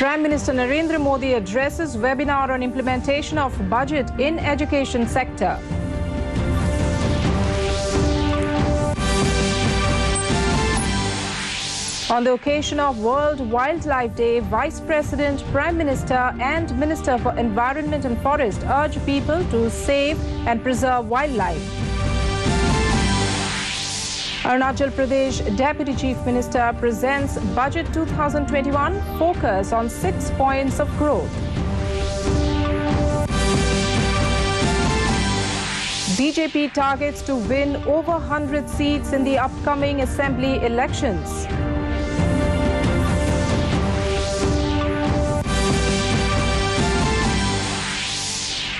Prime Minister Narendra Modi addresses webinar on implementation of budget in education sector. On the occasion of World Wildlife Day, Vice President, Prime Minister and Minister for Environment and Forest urge people to save and preserve wildlife. Arunachal Pradesh Deputy Chief Minister presents Budget 2021 focus on 6 points of growth. BJP targets to win over 100 seats in the upcoming assembly elections.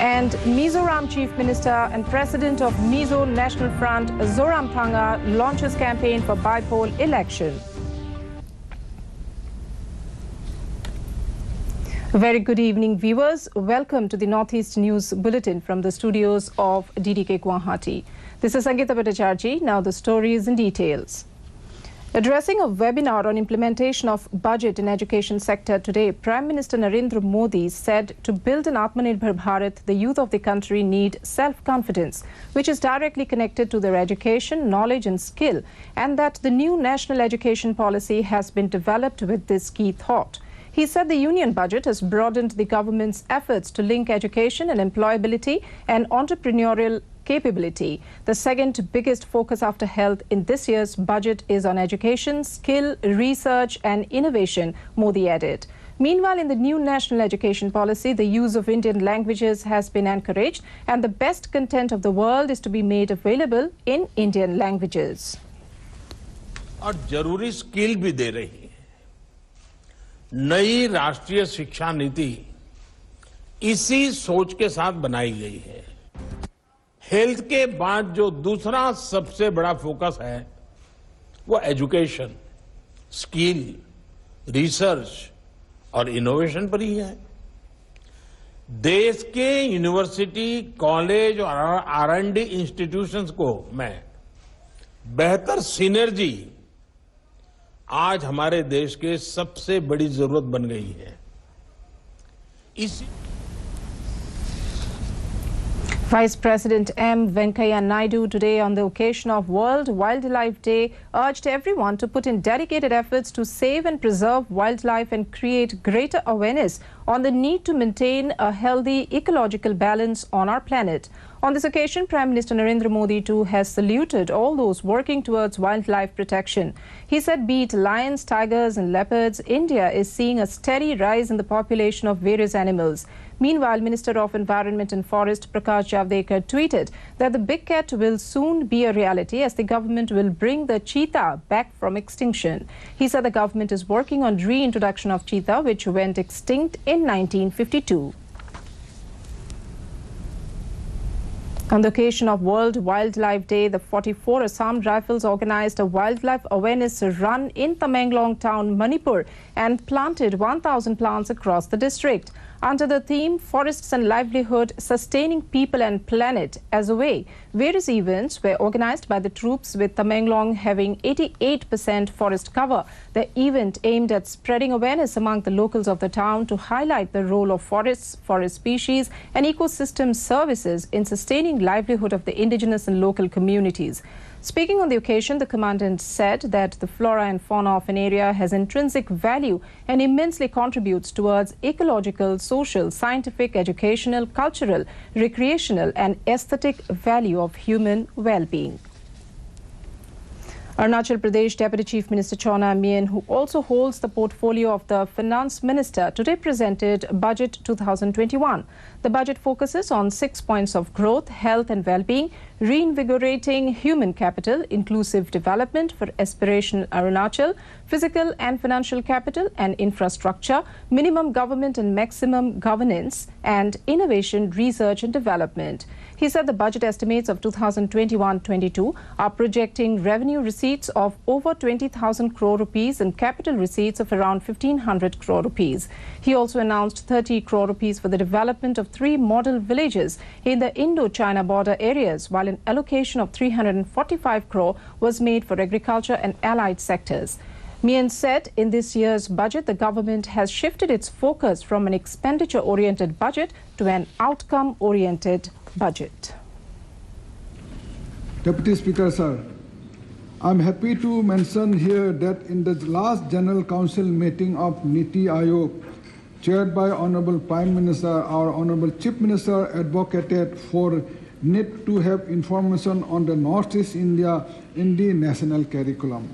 And Mizoram Chief Minister and President of Mizo National Front, Zoramthanga, launches campaign for by-poll election. A very good evening, viewers. Welcome to the Northeast News Bulletin from the studios of DDK Guwahati. This is Sangeeta Bhattacharjee. Now the stories in details. Addressing a webinar on implementation of budget in education sector today, Prime Minister Narendra Modi said to build an Atmanirbhar Bharat, the youth of the country need self-confidence, which is directly connected to their education, knowledge and skill, and that the new national education policy has been developed with this key thought. He said the union budget has broadened the government's efforts to link education and employability and entrepreneurial capability. The second biggest focus after health in this year's budget is on education, skill, research and innovation, Modi added. Meanwhile, in the new national education policy, the use of Indian languages has been encouraged and the best content of the world is to be made available in Indian languages. और जरूरी skill भी दे रही है। नई राष्ट्रीय शिक्षा नीति इसी सोच के साथ बनाई गई है। हेल्थ के बाद जो दूसरा सबसे बड़ा फोकस है वो एजुकेशन, स्किल, रिसर्च और इनोवेशन पर ही है। देश के यूनिवर्सिटी, कॉलेज और R&D इंस्टीट्यूशंस को मैं बेहतर सिनर्जी आज हमारे देश के सबसे बड़ी जरूरत बन गई है। Vice President M. Venkaiah Naidu today on the occasion of World Wildlife Day urged everyone to put in dedicated efforts to save and preserve wildlife and create greater awareness on the need to maintain a healthy ecological balance on our planet. On this occasion, Prime Minister Narendra Modi too has saluted all those working towards wildlife protection. He said, be it lions, tigers and leopards, India is seeing a steady rise in the population of various animals. Meanwhile, Minister of Environment and Forest Prakash Javadekar tweeted that the big cat will soon be a reality as the government will bring the cheetah back from extinction. He said the government is working on reintroduction of cheetah, which went extinct in 1952. On the occasion of World Wildlife Day, the 44 Assam Rifles organized a wildlife awareness run in Tamenglong town, Manipur, and planted 1,000 plants across the district. Under the theme, Forests and Livelihood, Sustaining People and Planet as a Way, various events were organized by the troops with Tamenglong having 88% forest cover. The event aimed at spreading awareness among the locals of the town to highlight the role of forests, forest species and ecosystem services in sustaining livelihood of the indigenous and local communities. Speaking on the occasion, the commandant said that the flora and fauna of an area has intrinsic value and immensely contributes towards ecological, social, scientific, educational, cultural, recreational and aesthetic value of human well-being. Arunachal Pradesh Deputy Chief Minister Chona Meean, who also holds the portfolio of the Finance Minister, today presented Budget 2021. The budget focuses on 6 points of growth, health and well-being, reinvigorating human capital, inclusive development for aspirational Arunachal, physical and financial capital and infrastructure, minimum government and maximum governance, and innovation, research and development. He said the budget estimates of 2021-22 are projecting revenue receipts of over 20,000 crore rupees and capital receipts of around 1,500 crore rupees. He also announced 30 crore rupees for the development of 3 model villages in the Indo-China border areas, while an allocation of 345 crore was made for agriculture and allied sectors. Meehan said in this year's budget, the government has shifted its focus from an expenditure-oriented budget to an outcome-oriented budget. Deputy Speaker, sir, I'm happy to mention here that in the last General Council meeting of Niti Aayog, chaired by Honorable Prime Minister, our Honorable Chief Minister advocated for need to have information on the Northeast India in the national curriculum.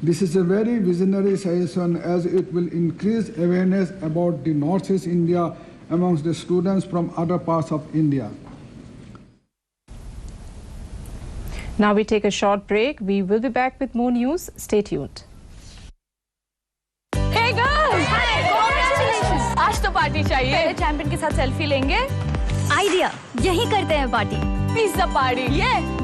This is a very visionary suggestion as it will increase awareness about the Northeast India amongst the students from other parts of India. Now we take a short break. We will be back with more news. Stay tuned. Hey girls! Hi! Congratulations! आज तो party चाहिए। पहले champion के साथ selfie लेंगे। Idea, यही करते हैं पार्टी। Pizza party. ये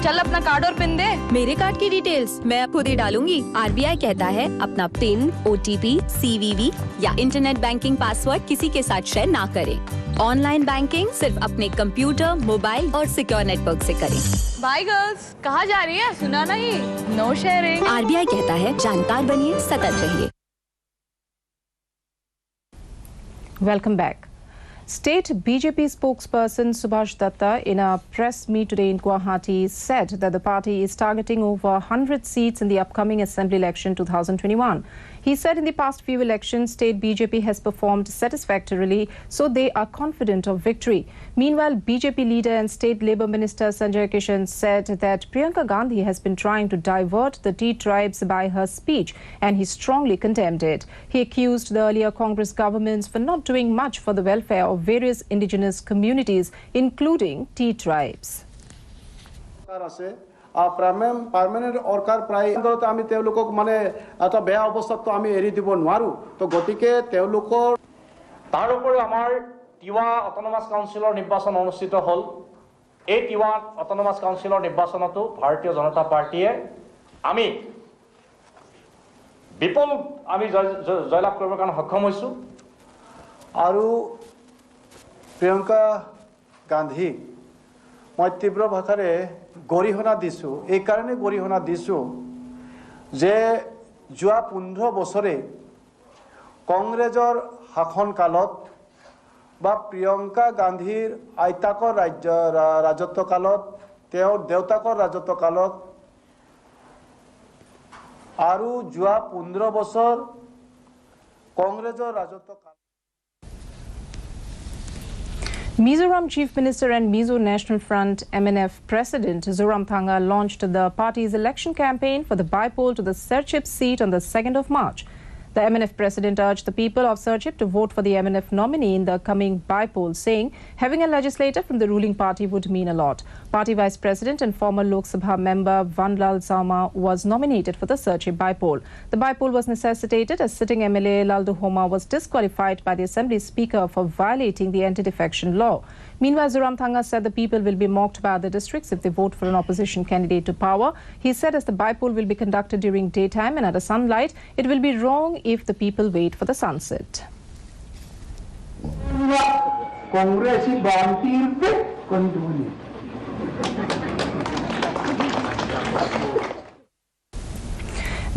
चल अपना कार्ड और पिन दे। मेरे कार्ड की डिटेल्स मैं खुद ही डालूंगी। आरबीआई कहता है अपना पिन, ओटीपी, सीवीवी या इंटरनेट बैंकिंग पासवर्ड किसी के साथ शेयर ना करें। ऑनलाइन बैंकिंग सिर्फ अपने कंप्यूटर, मोबाइल और सिक्योर नेटवर्क से करें। बाय गर्ल्स, कहाँ जा रही है? सुना नहीं? No sharing. आरबीआई कहता है जानकार बनिए, सतर्क रहिए। Welcome back. State BJP spokesperson Subhash Datta in a press meet today in Guwahati said that the party is targeting over 100 seats in the upcoming Assembly election 2021. He said in the past few elections, state BJP has performed satisfactorily, so they are confident of victory. Meanwhile, BJP leader and State Labour Minister Sanjay Kishan said that Priyanka Gandhi has been trying to divert the tea tribes by her speech, and he strongly condemned it. He accused the earlier Congress governments for not doing much for the welfare of various indigenous communities, including tea tribes. Permanent worker প্রায় আন্দোলনতে আমি তেওঁলোকক মানে এটা বেয়া অৱস্থাত আমি এৰি দিব নোৱাৰো তো গতিকে তেওঁলোকৰ তাৰ উপৰিও আমাৰ তিৱা অটোনমাস কাউন্সিলৰ নিৰ্বাচন অনুষ্ঠিত হ'ল এই তিৱা অটোনমাস কাউন্সিলৰ নিৰ্বাচনতো ভাৰতীয় জনতা পাৰ্টিয়ে আমি বিপুল আমি জয়লাভ কৰিবৰ কাৰণে সক্ষম হৈছো আৰু প্ৰিয়ংকা গান্ধী মই তীব্ৰ ভাষাৰে গৰিহণা দিছো এই কাৰণে গৰিহণা দিছো যে যোৱা 15 বছৰে কংগ্ৰেছৰ শাসন কালত বা প্ৰিয়ংকা গান্ধীৰ আইতাকৰ ৰাজত্ব কালত তেওঁৰ দেউতাকৰ ৰাজত্ব কালত আৰু যোৱা 15 বছৰ কংগ্ৰেছৰ ৰাজত্ব কালত Mizoram Chief Minister and Mizo National Front MNF President Zoramthanga launched the party's election campaign for the Baipol to the Serchhip seat on the 2nd of March. The MNF President urged the people of Serchhip to vote for the MNF nominee in the coming Baipol, saying having a legislator from the ruling party would mean a lot. Party Vice President and former Lok Sabha member Vanlal Sauma was nominated for the Serchhip Baipol. The Baipol was necessitated as sitting MLA Laldu Homa was disqualified by the Assembly Speaker for violating the anti-defection law. Meanwhile, Zoramthanga said the people will be mocked by other districts if they vote for an opposition candidate to power. He said as the Baipol will be conducted during daytime and under sunlight, it will be wrong if the people wait for the sunset.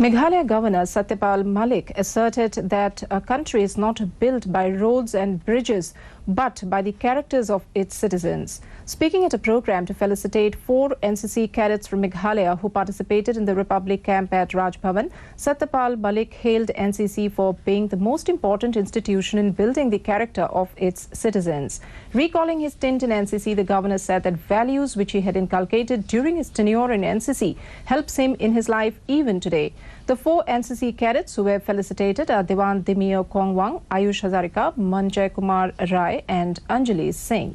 Meghalaya Governor Satyapal Malik asserted that a country is not built by roads and bridges, but by the characters of its citizens. Speaking at a program to felicitate 4 NCC cadets from Meghalaya who participated in the Republic Camp at Raj Bhavan, Satyapal Malik hailed NCC for being the most important institution in building the character of its citizens. Recalling his stint in NCC, the governor said that values which he had inculcated during his tenure in NCC helps him in his life even today. The 4 NCC cadets who were felicitated are Dewan Dimio Kongwang, Ayush Hazarika, Manjay Kumar Rai and Anjali Singh.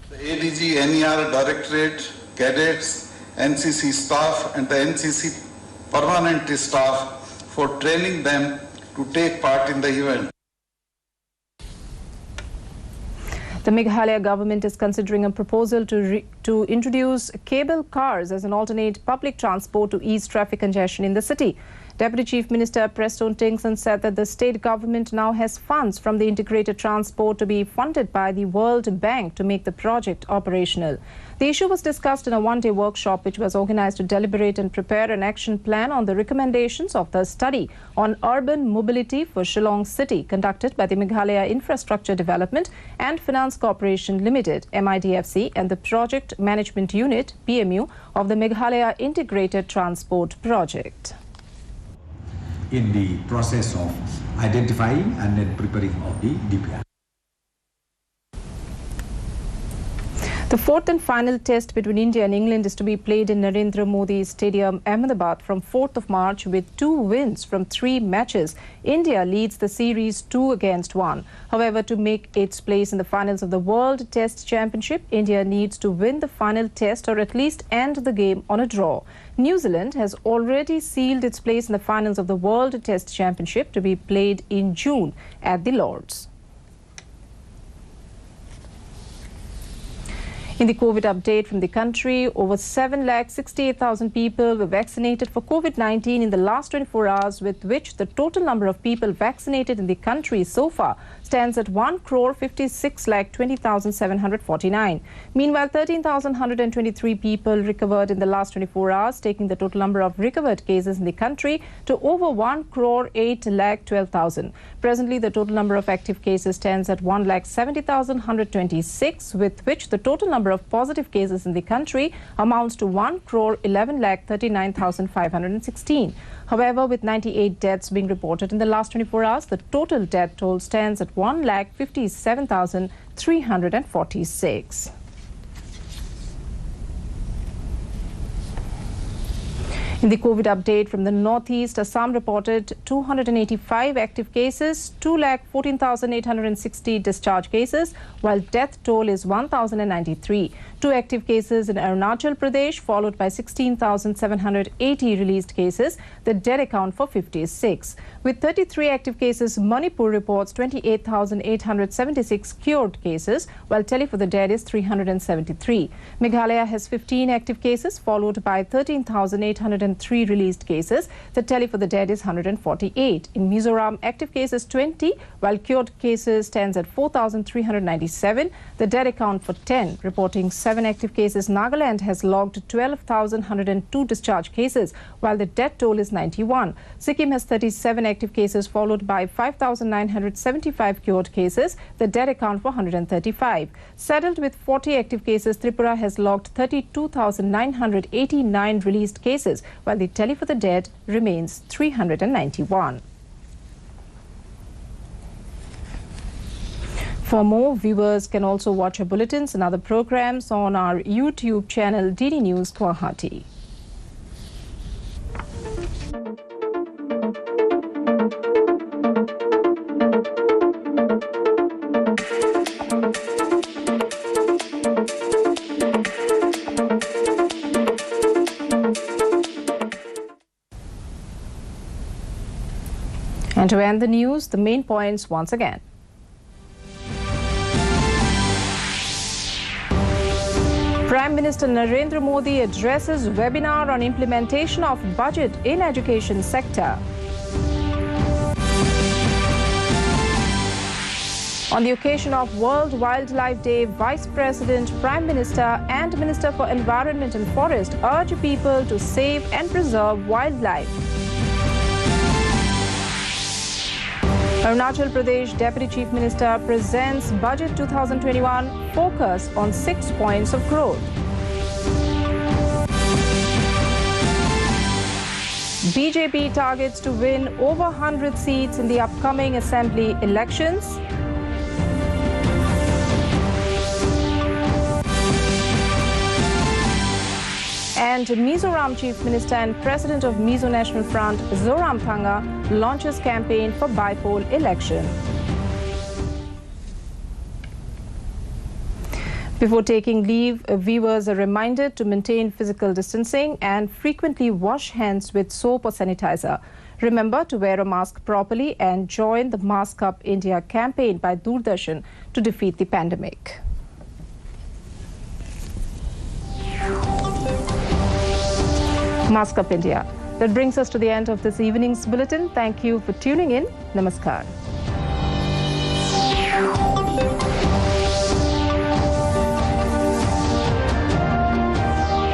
The ADG, NER Directorate, cadets, NCC staff and the NCC permanent staff for training them to take part in the event. The Meghalaya government is considering a proposal to introduce cable cars as an alternate public transport to ease traffic congestion in the city. Deputy Chief Minister Preston Tingson said that the state government now has funds from the integrated transport to be funded by the World Bank to make the project operational. The issue was discussed in a one-day workshop which was organized to deliberate and prepare an action plan on the recommendations of the study on urban mobility for Shillong City conducted by the Meghalaya Infrastructure Development and Finance Corporation Limited, MIDFC, and the Project Management Unit, PMU, of the Meghalaya Integrated Transport Project. In the process of identifying and then preparing of the DPR. The fourth and final test between India and England is to be played in Narendra Modi Stadium, Ahmedabad from 4th of March with 2 wins from 3 matches. India leads the series 2-1. However, to make its place in the finals of the World Test Championship, India needs to win the final test or at least end the game on a draw. New Zealand has already sealed its place in the finals of the World Test Championship to be played in June at the Lords. In the COVID update from the country, over 7,68,000 people were vaccinated for COVID-19 in the last 24 hours, with which the total number of people vaccinated in the country so far stands at 1,56,20,749. Meanwhile, 13,123 people recovered in the last 24 hours, taking the total number of recovered cases in the country to over 1,08,12,000. Presently, the total number of active cases stands at 1,70,126, with which the total number of positive cases in the country amounts to 1,11,39,516. However, with 98 deaths being reported in the last 24 hours, the total death toll stands at 1,57,346. In the COVID update from the northeast, Assam reported 285 active cases, 2,14,860 discharge cases, while death toll is 1,093. 2 active cases in Arunachal Pradesh, followed by 16,780 released cases. The dead account for 56. With 33 active cases, Manipur reports 28,876 cured cases, while tally for the dead is 373. Meghalaya has 15 active cases, followed by 13,803 released cases. The tally for the dead is 148. In Mizoram, active cases 20, while cured cases stands at 4,397. The dead account for 10, reporting 7 active cases. Nagaland has logged 12,102 discharge cases, while the death toll is 91. Sikkim has 37 active cases, followed by 5,975 cured cases. The dead account for 135. Saddled with 40 active cases, Tripura has logged 32,989 released cases, while the tally for the dead remains 391. For more, viewers can also watch our bulletins and other programs on our YouTube channel DD News Guwahati. And to end the news, the main points once again. Prime Minister Narendra Modi addresses webinar on implementation of budget in education sector. On the occasion of World Wildlife Day, Vice President, Prime Minister and Minister for Environment and Forest urge people to save and preserve wildlife. Arunachal Pradesh Deputy Chief Minister presents Budget 2021, focus on 6 points of growth. BJP targets to win over 100 seats in the upcoming assembly elections. And Mizoram Chief Minister and President of Mizo National Front, Zoramthanga, launches campaign for by-poll election. Before taking leave, viewers are reminded to maintain physical distancing and frequently wash hands with soap or sanitizer. Remember to wear a mask properly and join the Mask Up India campaign by Doordarshan to defeat the pandemic. Mask Up India. That brings us to the end of this evening's bulletin. Thank you for tuning in. Namaskar.